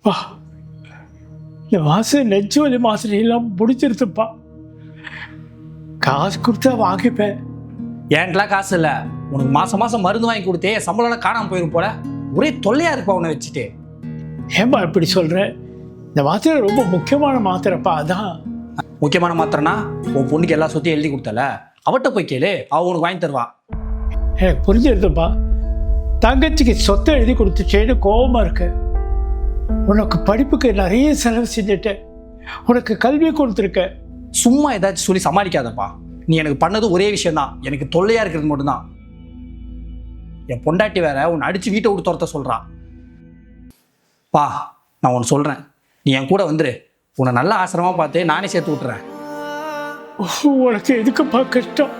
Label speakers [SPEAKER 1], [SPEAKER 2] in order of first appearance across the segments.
[SPEAKER 1] பா இந்த மாதம் நெஞ்சு வலி மாத்திரையெல்லாம் முடிச்சிருத்துப்பா. காசு கொடுத்தா வாங்கிப்பேன்.
[SPEAKER 2] ஏன்ட்டெலாம் காசு இல்லை. உனக்கு மாதம் மாதம் மருந்து வாங்கி கொடுத்தே சம்பளம்லாம் காணாமல் போயிடும் போல. ஒரே தொல்லையாக இருப்பா உன்னை வச்சுட்டு.
[SPEAKER 1] ஏன்பா இப்படி சொல்கிறேன்? இந்த மாத்திரை ரொம்ப முக்கியமான மாத்திரைப்பா. அதான்.
[SPEAKER 2] முக்கியமான மாத்திரைனா உன் பொண்ணுக்கு எல்லா சொத்தையும் எழுதி கொடுத்தல, அவட்ட போய் கேளு, அவ உனக்கு வாங்கி தருவா.
[SPEAKER 1] எனக்கு புரிஞ்சிருதுப்பா. தங்கச்சிக்கு சொத்தை எழுதி கொடுத்துச்சேன்னு கோபமாக இருக்கு. உனக்கு படிப்புக்கு நிறைய செலவு செஞ்சுட்டேன், உனக்கு கல்வி கொடுத்துருக்கேன்.
[SPEAKER 2] சும்மா ஏதாச்சும் சொல்லி சமாளிக்காதப்பா. நீ எனக்கு பண்ணது ஒரே விஷயம்தான், எனக்கு தொல்லையாக இருக்கிறது மட்டும்தான். என் பொண்டாட்டி வேற உன்னை அடித்து வீட்டை விட்டு துரத்த சொல்கிறா. பா நான் ஒன்று சொல்கிறேன், நீ என் கூட வந்துரு. உன்னை நல்ல ஆசிரமாக பார்த்து நானே சேர்த்து விட்டுறேன்.
[SPEAKER 1] உனக்கு எதுக்குப்பா கஷ்டம்?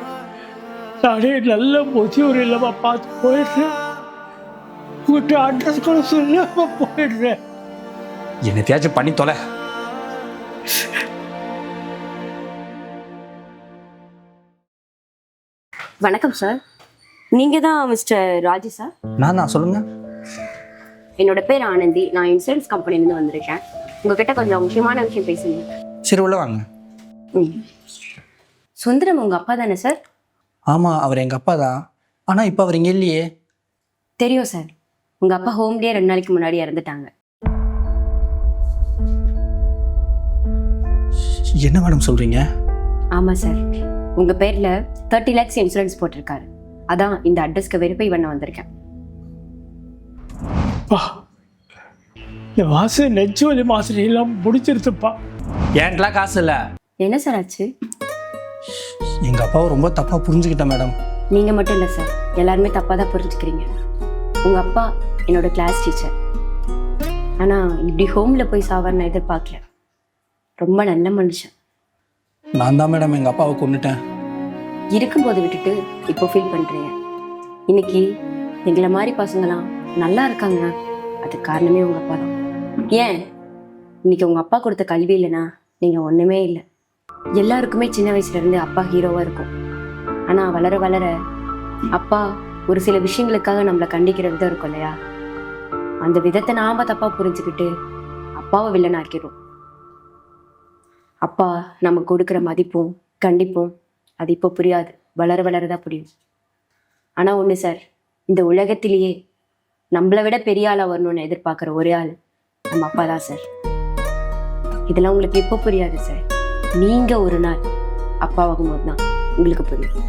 [SPEAKER 1] நானே நல்ல முதியோர் இல்லாம பார்த்து போயிடுறேன். உங்கள்கிட்ட அட்ரஸ் கூட சொல்லாம போயிடுறேன்.
[SPEAKER 2] என்னத்தையாச்சும் பண்ணி தொலை.
[SPEAKER 3] வணக்கம் சார், நீங்கள் தான் மிஸ்டர் ராஜு சார்?
[SPEAKER 2] நான் சொல்லுங்கள்.
[SPEAKER 3] என்னோட பேர் ஆனந்தி, நான் இன்சூரன்ஸ் கம்பெனிலேருந்து வந்திருக்கேன். உங்ககிட்ட கொஞ்சம் முக்கியமான விஷயம் பேசுங்க.
[SPEAKER 2] சரி உள்ள வாங்க.
[SPEAKER 3] சுந்தரம் உங்கள் அப்பா தானே சார்?
[SPEAKER 2] ஆமாம், அவர் எங்கள் அப்பா தான். ஆனால் இப்போ அவர் இங்கே இல்லையே.
[SPEAKER 3] தெரியும் சார், உங்கள் அப்பா ஹோம்லேயே 2 நாளைக்கு முன்னாடி இறந்துட்டாங்க.
[SPEAKER 2] என்ன மேடம் சொல்கிறீங்க?
[SPEAKER 3] ஆமாம் சார், உங்கள் பேரில் 30 lakhs இன்சூரன்ஸ் போட்டிருக்காரு. அதான் இந்த அட்ரஸ்க்கு வெரிஃபை பண்ண வந்திருக்கேன்.
[SPEAKER 1] இந்த மாதம் நெஞ்சு வலி மாத்திரையெல்லாம் முடிச்சிருத்துப்பா.
[SPEAKER 2] ஏன்ட்டெலாம் காசு இல்லை.
[SPEAKER 3] என்ன சார் ஆச்சு?
[SPEAKER 2] எங்கள் அப்பாவை ரொம்ப தப்பாக புரிஞ்சுக்கிட்டேன் மேடம்.
[SPEAKER 3] நீங்கள் மட்டும் இல்லை சார், எல்லாருமே தப்பாக தான் புரிஞ்சுக்கிறீங்க. உங்கள் அப்பா என்னோட கிளாஸ் டீச்சர். ஆனால் இப்படி ஹோமில் போய் சாவார்னு எதிர்பார்க்கல. ரொம்ப நல்ல மனுஷன்.
[SPEAKER 2] நான் தான் மேடம் எங்கள் அப்பாவை கொன்னுட்டேன்.
[SPEAKER 3] இருக்கும்போது விட்டுட்டு இப்போ ஃபீல் பண்ணுறீங்க. இன்னைக்கு எங்களை மாதிரி பசங்களாம் நல்லா இருக்காங்க, அதுக்கு காரணமே உங்கள் அப்பா தான். ஏன் இன்னைக்கு உங்கள் அப்பா கொடுத்த கல்வி இல்லைன்னா நீங்கள் ஒன்றுமே இல்லை. எல்லாருக்குமே சின்ன வயசுலேருந்து அப்பா ஹீரோவாக இருக்கும். ஆனால் வளர வளர அப்பா ஒரு சில விஷயங்களுக்காக நம்மளை கண்டிக்கிற விதம் இருக்கும் இல்லையா, அந்த விதத்தை நாம் தப்பாக புரிஞ்சுக்கிட்டு அப்பாவை வில்லனாக்கிடும். அப்பா நமக்கு கொடுக்குற மதிப்பும் கண்டிப்பும் அது இப்போ புரியாது, வளர வளரதான் புரியும். ஆனால் ஒன்று சார், இந்த உலகத்திலேயே நம்மளை விட பெரிய ஆளாக வரணும்னு எதிர்பார்க்குற ஒரே ஆள் நம்ம அப்பா தான் சார். இதெல்லாம் உங்களுக்கு இப்போ புரியாது சார், நீங்கள் ஒரு நாள் அப்பாவாகும் போது தான் உங்களுக்கு புரியும்.